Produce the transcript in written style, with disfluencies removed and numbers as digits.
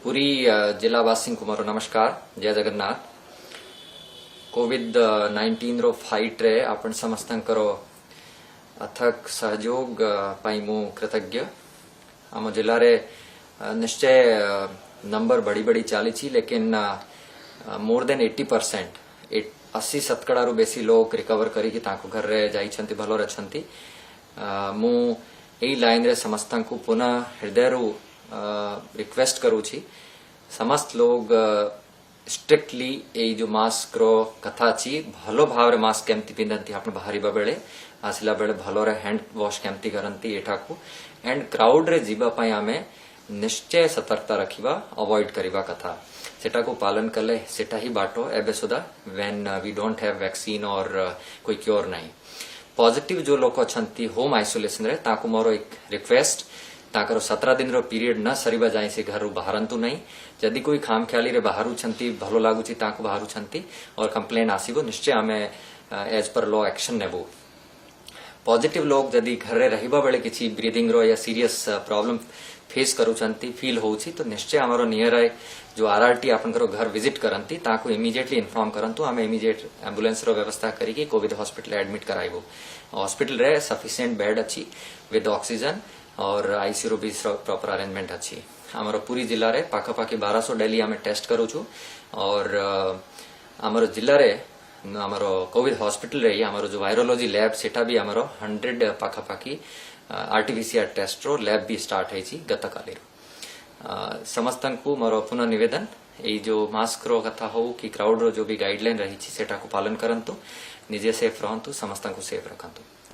पूरी जिलावासी को मोर नमस्कार। जय जगन्नाथ। कोविड-19 रो फाइट रे आपण समस्तंकर अथक सहयोग पाई मु कृतज्ञ। आम जिले रे निश्चय नंबर बड़ी बड़ी चली छी, लेकिन मोर देन 80% 80-70 रु बेसी लोग रिकवर करी घर रे जाइछंती, भलो रछंती। मु एई लाइन रे समस्त को पुनः हृदय रु रिक्वेस्ट करूची, समस्त लोग स्ट्रिक्टली ए जो मास्क रो कथा अछि भलो भाव रे मास्क केमती पिंधंती, आपण बाहरिबा बेले आसिला बेले भलो रे हैंड वॉश केमती करंती एठा को, एंड क्राउड रे जीवा पई आमे निश्चय सतर्कता रखिबा, अवॉइड करिबा कथा। सेटा को पालन कले सेटा ही बाटो एबे सुदा when we don't have vaccine और कोई क्योर नहीं। पॉजिटिव जो लोक अछंती होम आइसोलेशन रे ताको मोरो एक रिक्वेस्ट, ताकर 17 दिन रो पीरियड न सरीबा जाय से घर बाहरंतु नहीं। जदि कोई खाम ख्याली रे बाहरु छंती भलो लागुची ताको बाहरु छंती और कंप्लेन आसीबो, निश्चय आमे एज पर लॉ एक्शन नेबो। पॉजिटिव लोग जदि घर रे रहिबा बेले किछि ब्रीदिंग रो या सीरियस प्रॉब्लम फेस करूछंती फील होउछि तो निश्चय हमरो नियर आए जो आरआरटी आपनकर घर विजिट करंती ताको इमीडिएटली इन्फॉर्म करंतु। आमे इमीडिएट एम्बुलेंस रो व्यवस्था करिके कोविड हॉस्पिटल एडमिट कराइबो। हॉस्पिटल रे सफिशिएंट बेड अछि विद ऑक्सीजन और आईसीयू भी प्रॉपर अरेंजमेंट अच्छी। आमर पूरी जिले रे पाखापाखि 1200 डेली आम टेस्ट करूछु और आमर जिले रे आमर कोविड हॉस्पिटल रे आमर जो वायरोलॉजी लैब सेटा भी आमर 100 पाखापाखि आरटीपीसीआर टेस्ट रो लैब भी स्टार्ट है गत काली। समस्तन को मोर पुनः निवेदन, ये जो मास्क रो कथा हो कि क्राउड रो जो भी गाइडलाइन रही सेटा को पालन करंतु, निजे सेफ रहंतु, समस्तन को सेफ रखंतु।